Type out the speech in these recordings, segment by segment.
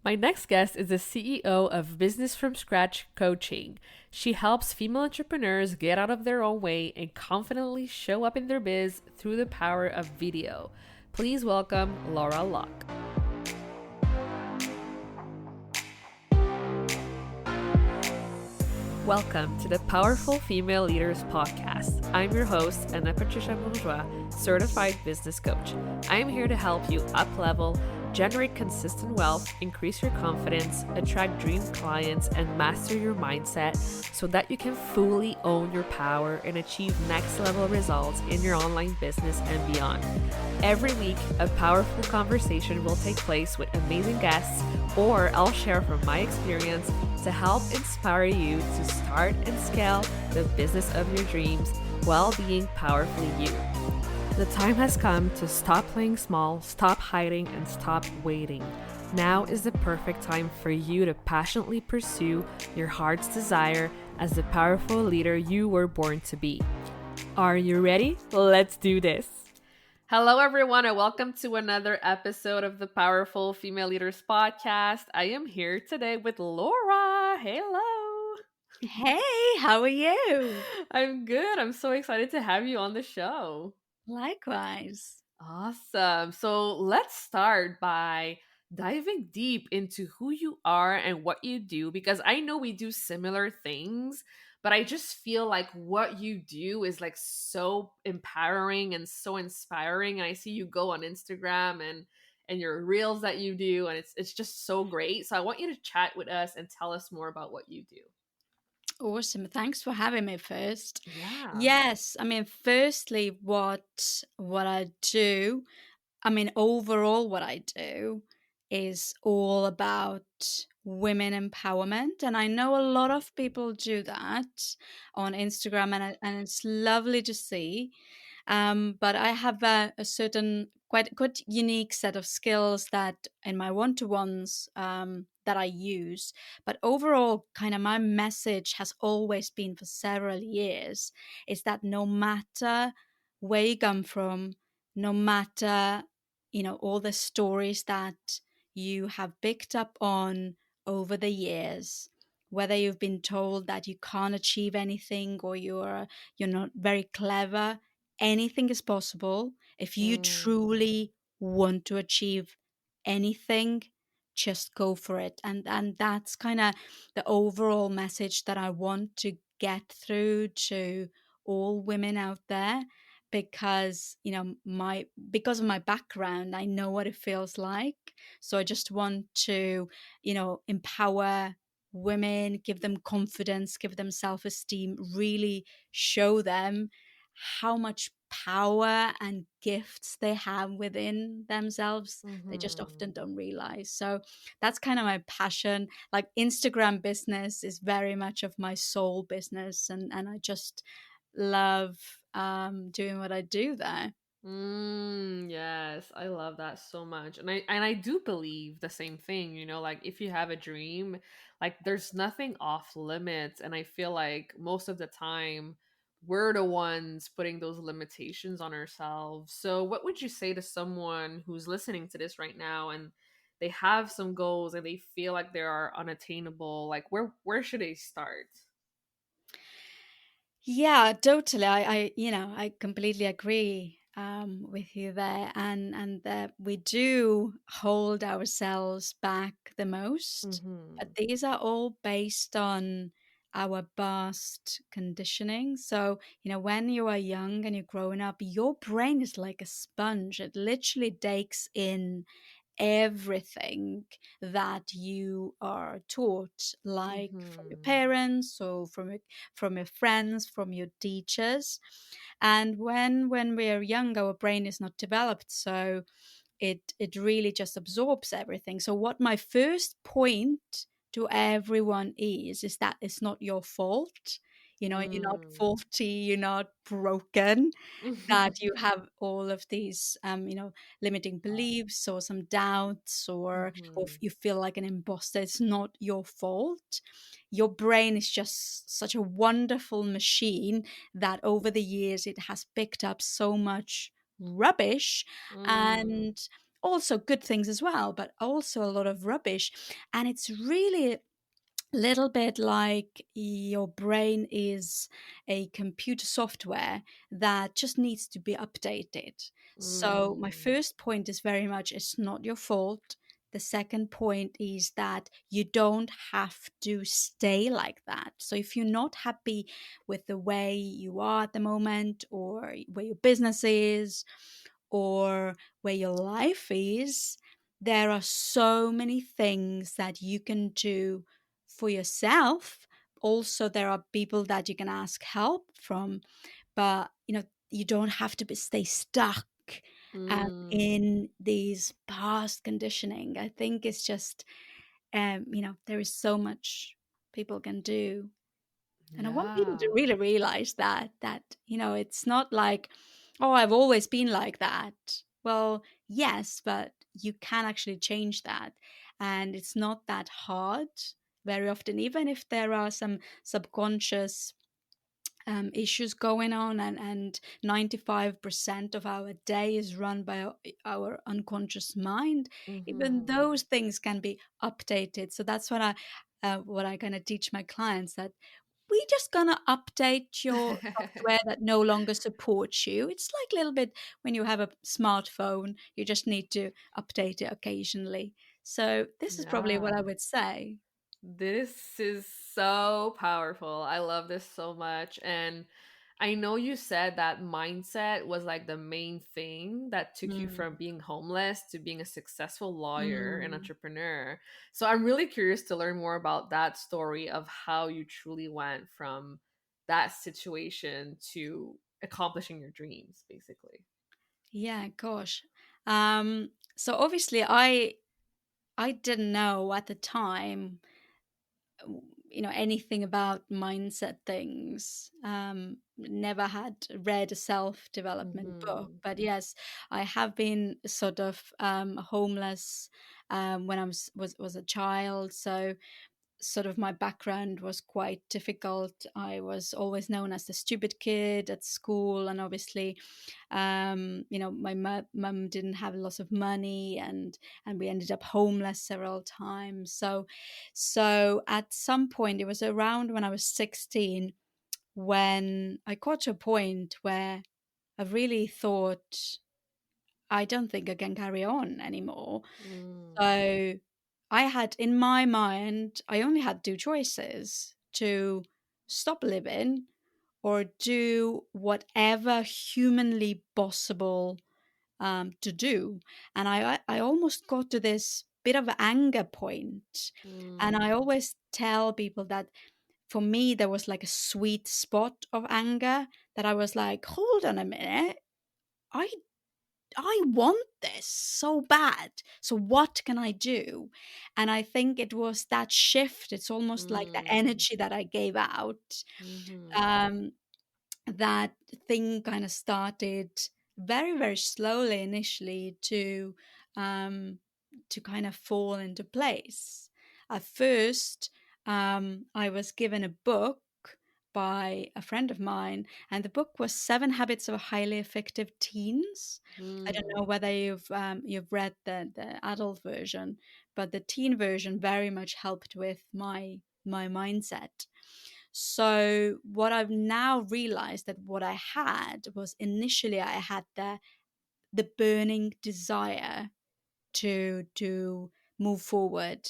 My next guest is the CEO of Business from Scratch Coaching. She helps female entrepreneurs get out of their own way and confidently show up in their biz through the power of video. Please welcome Laura Lohk. Welcome to the Powerful Female Leaders Podcast. I'm your host, Anna Patricia Bourgeois, certified business coach. I am here to help you up-level, generate consistent wealth, increase your confidence, attract dream clients, and master your mindset so that you can fully own your power and achieve next-level results in your online business and beyond. Every week, a powerful conversation will take place with amazing guests, or I'll share from my experience to help inspire you to start and scale the business of your dreams while being powerfully you. The time has come to stop playing small, stop hiding, and stop waiting. Now is the perfect time for you to passionately pursue your heart's desire as the powerful leader you were born to be. Are you ready? Let's do this. Hello, everyone, and welcome to another episode of the Powerful Female Leaders Podcast. I am here today with Laura. Hello. Hey, how are you? I'm good. I'm so excited to have you on the show. Likewise. Awesome. So let's start by diving deep into who you are and what you do, because I know we do similar things, but I just feel like what you do is like so empowering and so inspiring. And I see you go on Instagram and your reels that you do, and it's just so great. So I want you to chat with us and tell us more about what you do. Awesome. Thanks for having me first. Yeah. Yes, firstly what I do, overall what I do is all about women empowerment, and I know a lot of people do that on Instagram, and it's lovely to see. But I have a certain quite unique set of skills that in my one-to-ones that I use. But overall, kind of my message has always been for several years is that no matter where you come from, no matter all the stories that you have picked up on over the years, whether you've been told that you can't achieve anything or you're not very clever, anything is possible if you Mm, truly want to achieve anything. Just go for it, and that's kind of the overall message that I want to get through to all women out there, because my because of my background, I know what it feels like. So I just want to empower women, give them confidence, give them self-esteem, really show them how much power and gifts they have within themselves. They just mhm. often don't realize. So that's kind of my passion. Like, Instagram business is very much of my soul business, and I just love doing what I do there. Yes, I love that so much. And I do believe the same thing, like if you have a dream, like there's nothing off limits, and I feel like most of the time we're the ones putting those limitations on ourselves. So what would you say to someone who's listening to this right now and they have some goals and they feel like they are unattainable? Like where should they start? Yeah, totally. I completely agree with you there, and that we do hold ourselves back the most. But Mhm. these are all based on our past conditioning. So, when you are young and you're growing up, your brain is like a sponge. It literally takes in everything that you are taught, like from your Mhm. parents or from your friends, from your teachers. And when we're young, our brain is not developed, so it really just absorbs everything. So what my first point to everyone is that it's not your fault. You're not Mm. faulty, you're not broken, that you have all of these limiting beliefs or some doubts, or if Mhm. you feel like an imposter. It's not your fault. Your brain is just such a wonderful machine that over the years it has picked up so much rubbish, Mm. and also good things as well, but also a lot of rubbish. And it's really little bit like your brain is a computer software that just needs to be updated. So my Mm. first point is very much it's not your fault. The second point is that you don't have to stay like that. So if you're not happy with the way you are at the moment, or where your business is, or where your life is, there are so many things that you can do for yourself. Also, there are people that you can ask help from, but you don't have to stay stuck Mm. in these past conditioning. I think it's just, there is so much people can do, and I want people to Yeah. really realize that it's not like, oh, I've always been like that. Well, yes, but you can actually change that. And it's not that hard very often, even if there are some subconscious issues going on, and 95% of our day is run by our unconscious mind. Even Mm-hmm. those things can be updated. So that's what I kind of teach my clients, that we just gonna update your software that no longer supports you. It's like a little bit when you have a smartphone, you just need to update it occasionally. So this is probably what I Yeah. would say. This is so powerful. I love this so much. And I know you said that mindset was like the main thing that took you Mm, from being homeless to being a successful lawyer and mm. entrepreneur. So I'm really curious to learn more about that story of how you truly went from that situation to accomplishing your dreams, basically. Yeah, gosh. So obviously I didn't know at the time, anything about mindset things. Never had read a self-development book, Mm-hmm. but yes, I have been sort of homeless when I was a child. So sort of my background was quite difficult. I was always known as the stupid kid at school, and obviously, my mum didn't have lots of money, and we ended up homeless several times. So at some point, it was around when I was 16, when I got to a point where I really thought, I don't think I can carry on anymore. Mm. So I had in my mind, I only had two choices: to stop living or do whatever humanly possible to do. And I almost got to this bit of an anger point. And I Mm. always tell people that for me, there was like a sweet spot of anger, that I was like, hold on a minute. I I want this so bad. So what can I do? And I think it was that shift. It's almost like the Mm. energy that I gave out. Mm-hmm. Um, that thing kind of started very, very slowly initially um, to kind of fall into place. At first, I was given a book by a friend of mine, and the book was Seven Habits of Highly Effective Teens. I don't know Mm. whether you've read the adult version, but the teen version very much helped with my mindset. So what I've now realized, that what I had was, initially I had the burning desire to move forward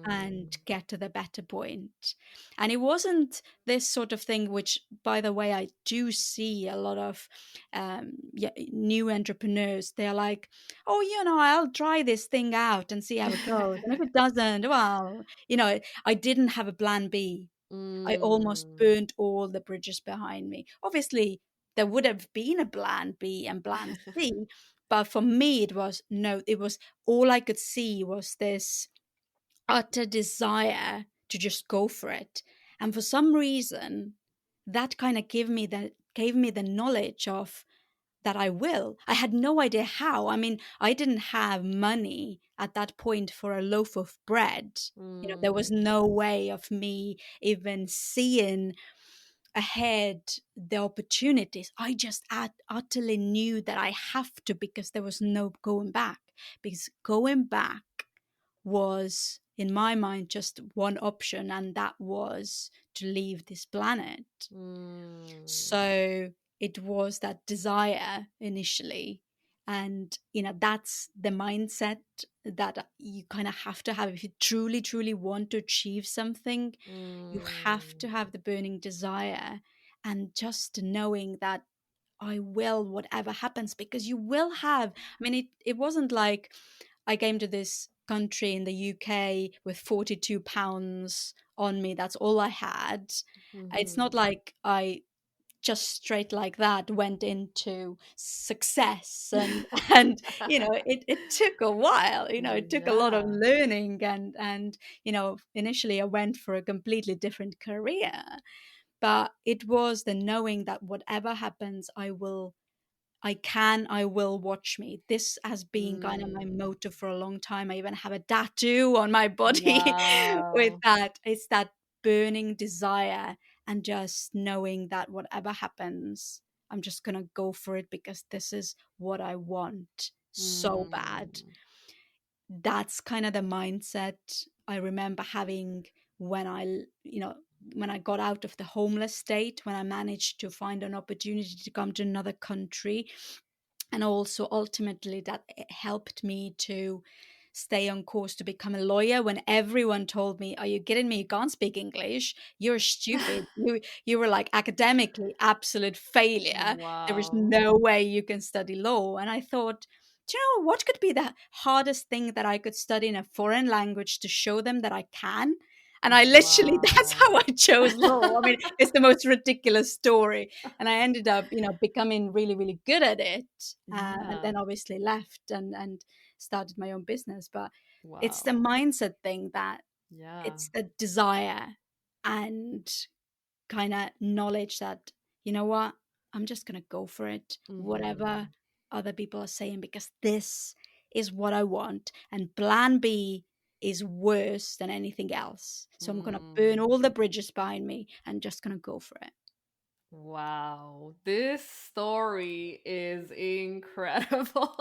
and Mm. get to the better point. And it wasn't this sort of thing, which, by the way, I do see a lot of yeah, new entrepreneurs. They're like, oh, I'll try this thing out and see how it goes. And if it doesn't, well, I didn't have a plan B. I almost Mm. burned all the bridges behind me. Obviously, there would have been a plan B and plan C, but for me, it was no, it was all I could see was this utter desire to just go for it. And for some reason, that kind of gave me the knowledge of that I will. I had no idea how. I mean, I didn't have money at that point for a loaf of bread. There was Mm. no way of me even seeing ahead the opportunities. I just utterly knew that I have to, because there was no going back. because going back was, in my mind, just one option, and that was to leave this planet. Mm. So it was that desire initially. And, that's the mindset that you kind of have to have. If you truly, truly want to achieve something, you have to Mm. have the burning desire, and just knowing that I will, whatever happens, because you will have. I mean, it wasn't like I came to this country in the UK with 42 pounds on me. That's all I had. It's not Mhm. like I just straight like that went into success, and and it took a while. It took a lot of Yeah. learning, and initially I went for a completely different career, but it was the knowing that whatever happens, I will watch me. This has been kind of my Mm. motto for a long time. I even have a tattoo on my body with Wow. that. It's that burning desire, and just knowing that whatever happens, I'm just going to go for it because this is what I want so bad. Mm. That's kind of the mindset I remember having when when I got out of the homeless state, when I managed to find an opportunity to come to another country. And also ultimately that it helped me to stay on course to become a lawyer, when everyone told me, are you kidding me, you can't speak English, you're stupid, you were like academically absolute failure, there is Wow. no way you can study law. And I thought, do you know what could be the hardest thing that I could study in a foreign language to show them that I can? And I literally, that's how Wow. I chose law. I mean, it's the most ridiculous story, and I ended up, becoming really, really good at it, and Yeah. then obviously left and started my own business. But it's the Wow. mindset thing, that Yeah. it's the desire and kind of knowledge that, you know what, I'm just gonna go for it, whatever Mhm. other people are saying, because this is what I want, and plan B is worse than anything else. So I'm gonna burn Mm. all the bridges behind me and just gonna go for it. Wow, this story is incredible.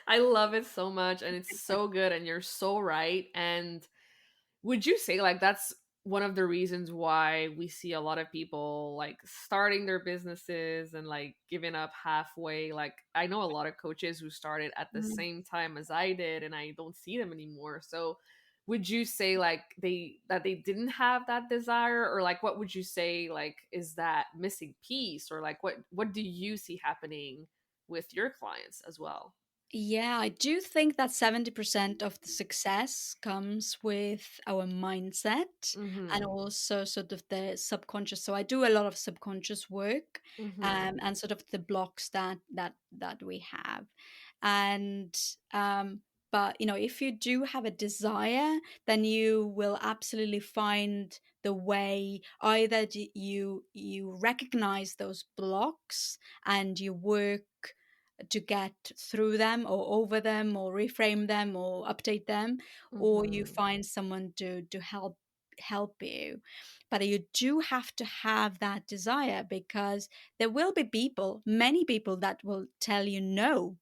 I love it so much and it's so good and you're so right. And would you say like that's one of the reasons why we see a lot of people like starting their businesses and like giving up halfway? Like I know a lot of coaches who started at the Mm. same time as I did and I don't see them anymore. So would you say like they didn't have that desire, or like what would you say like is that missing piece, or like what do you see happening with your clients as well? Yeah, I do think that 70% of the success comes with our mindset, and Mhm. also sort of the subconscious. So I do a lot of subconscious work, Mhm. and sort of the blocks that we have. And but if you do have a desire, then you will absolutely find the way. Either you recognize those blocks and you work to get through them or over them or reframe them or update them, or you Mhm. find someone to help you. But you do have to have that desire, because there will be people, many people, that will tell you no.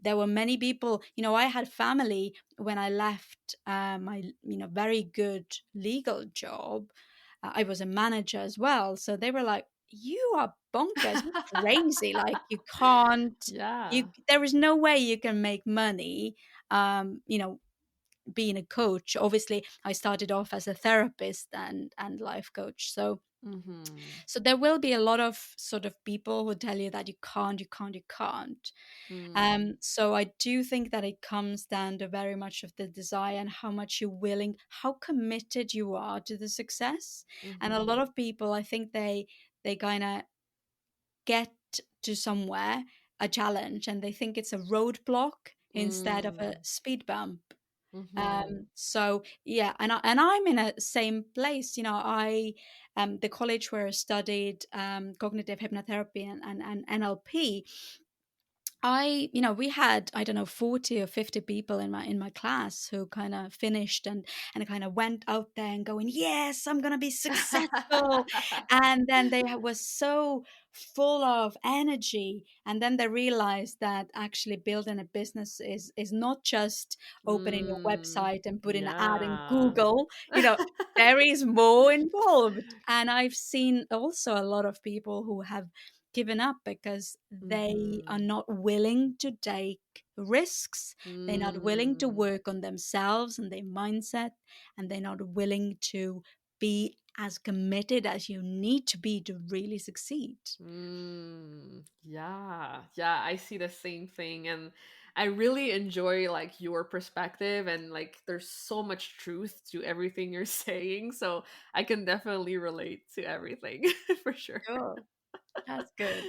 There were many people, I had family when I left my very good legal job. I was a manager as well, so they were like, you are bonkers, you're crazy, like you can't, Yeah. there is no way you can make money, being a coach. Obviously I started off as a therapist and life coach, Mhm. so there will be a lot of sort of people who tell you that you can't, you can't, you can't. Mm. So I do think that it comes down to very much of the desire, and how much you're willing, how committed you are to the success. And a lot Mhm. of people, I think they kind of get to somewhere, a challenge, and they think it's a roadblock instead of a Mm. speed bump. Mhm. So yeah, and I'm in a same place. I the college where I studied cognitive hypnotherapy and NLP. we had, I don't know, 40 or 50 people in my class who kind of finished and kind of went out there and going, yes, I'm going to be successful. And then they were so full of energy. And then they realized that actually building a business is not just opening your Mm, website and putting an ad in yeah. Google. There is more involved. And I've seen also a lot of people who have given up because they are Mm-hmm. not willing to take risks. They're not willing to Mm, work on themselves and their mindset, and they're not willing to be as committed as you need to be to really succeed. yeah. Yeah, I see the same thing, and I really enjoy like your perspective, and like there's so much truth to everything you're saying, so I can definitely relate to everything for sure. Sure, that's good.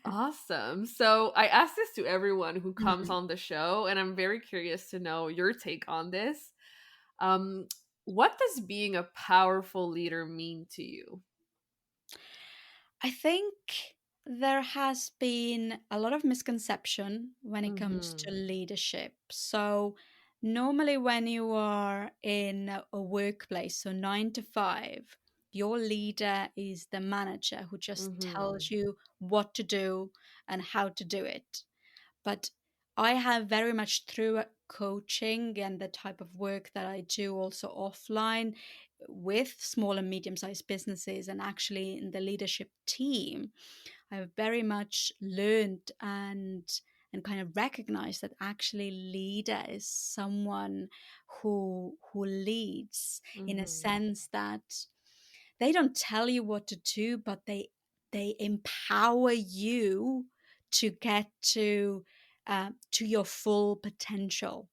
Awesome. So I ask this to everyone who comes Mm. on the show, and I'm very curious to know your take on this. Um, what does being a powerful leader mean to you? I think there has been a lot of misconception when it comes to Mm-hmm. leadership. So, normally, when you are in a workplace, so 9 to 5, your leader is the manager who just Mm-hmm. tells you what to do and how to do it. But I have very much through coaching and the type of work that I do also offline with small and medium sized businesses and actually in the leadership team, I've very much learned and kind of recognized that actually leader is someone who leads in a Mm-hmm. sense that they don't tell you what to do, but they empower you to get to your full potential.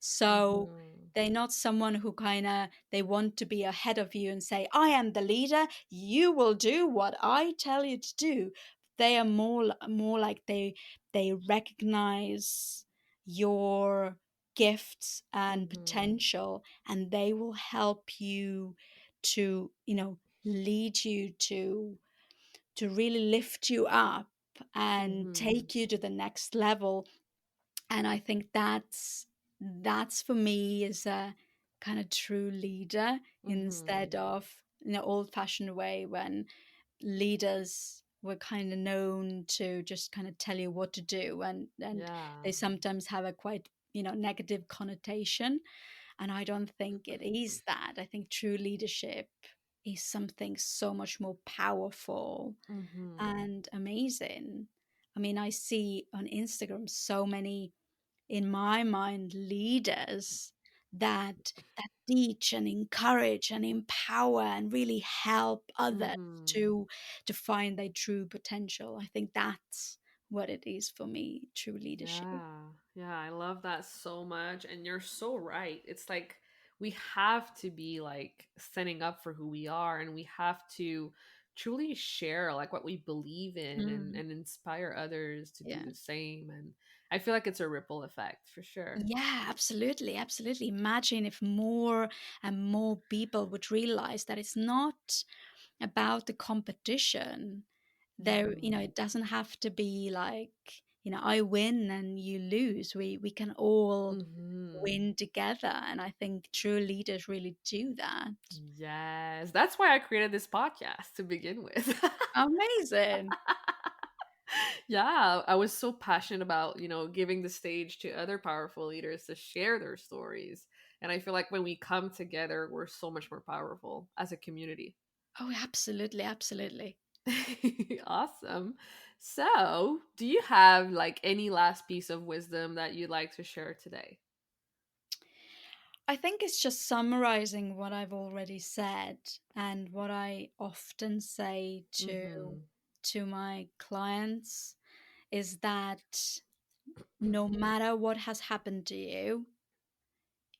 So Mm-hmm. they're not someone who kind of they want to be ahead of you and say, I am the leader, you will do what I tell you to do. They are more like they recognize your gifts and Mm-hmm. potential, and they will help you to, lead you to really lift you up and Mm-hmm. take you to the next level. And I think that's for me is a kind of true leader Mm-hmm. instead of in an old fashioned way when leaders were kind of known to just kind of tell you what to do, and Yeah. they sometimes have a quite negative connotation. And I don't think it is that. I think true leadership is something so much more powerful Mm-hmm. and amazing. I mean, I see on Instagram so many, in my mind, leaders that teach and encourage and empower and really help others Mm-hmm. to find their true potential. I think that's what it is for me, true leadership. Yeah. Yeah, I love that so much. And you're so right. It's like we have to be like standing up for who we are, and we have to truly share like what we believe in, Mm, and inspire others to do yeah. the same. And I feel like it's a ripple effect for sure. Yeah, absolutely, absolutely. Imagine if more and more people would realize that it's not about the competition. There, Mm-hmm. it doesn't have to be like, I win and you lose. We can all Mm-hmm. win together. And I think true leaders really do that. Yes. That's why I created this podcast to begin with. Amazing. Yeah, I was so passionate about, giving the stage to other powerful leaders to share their stories. And I feel like when we come together, we're so much more powerful as a community. Oh, absolutely, absolutely. Awesome. So, do you have like any last piece of wisdom that you'd like to share today? I think it's just summarizing what I've already said and what I often say Mm-hmm. to my clients is that no matter what has happened to you,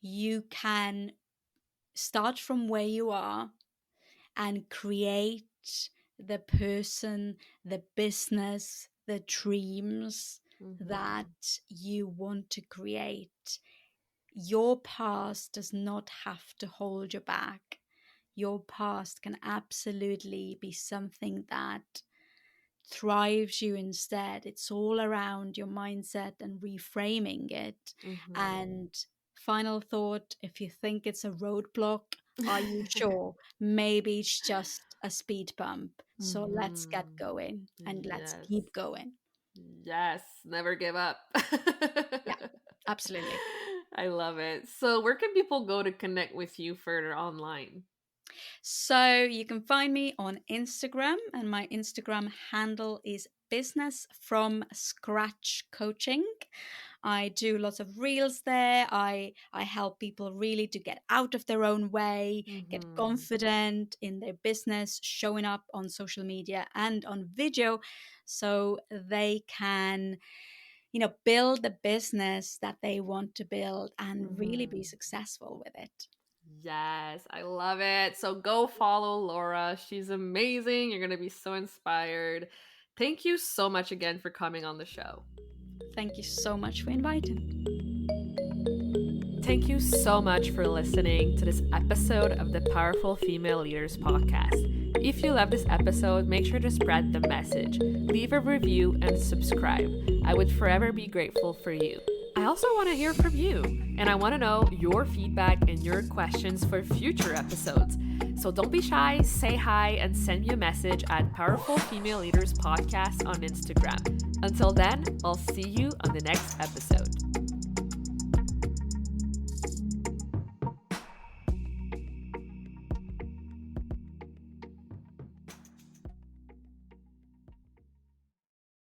you can start from where you are and create the person, the business, the dreams Mm-hmm. that you want to create. Your past does not have to hold you back. Your past can absolutely be something that thrives you instead. It's all around your mindset and reframing it. And final thought, if you think it's a roadblock, are you sure? Maybe it's just a speed bump. So let's get going and let's Yes. keep going. Yes, never give up. Yeah, absolutely. I love it. So, where can people go to connect with you further online? So you can find me on Instagram, and my Instagram handle is Business from Scratch Coaching. I do lots of reels there. I help people really to get out of their own way, get confident in their business, showing up on social media and on video so they can build the business that they want to build and really be successful with it. Yes, I love it. So go follow Laura. She's amazing. You're going to be so inspired. Thank you so much again for coming on the show. Thank you so much for inviting. Thank you so much for listening to this episode of the Powerful Female Leaders podcast. If you love this episode, make sure to spread the message, leave a review, and subscribe. I would forever be grateful for you. I also want to hear from you, and I want to know your feedback and your questions for future episodes. So don't be shy, say hi, and send me a message at Powerful Female Leaders Podcast on Instagram. Until then, I'll see you on the next episode.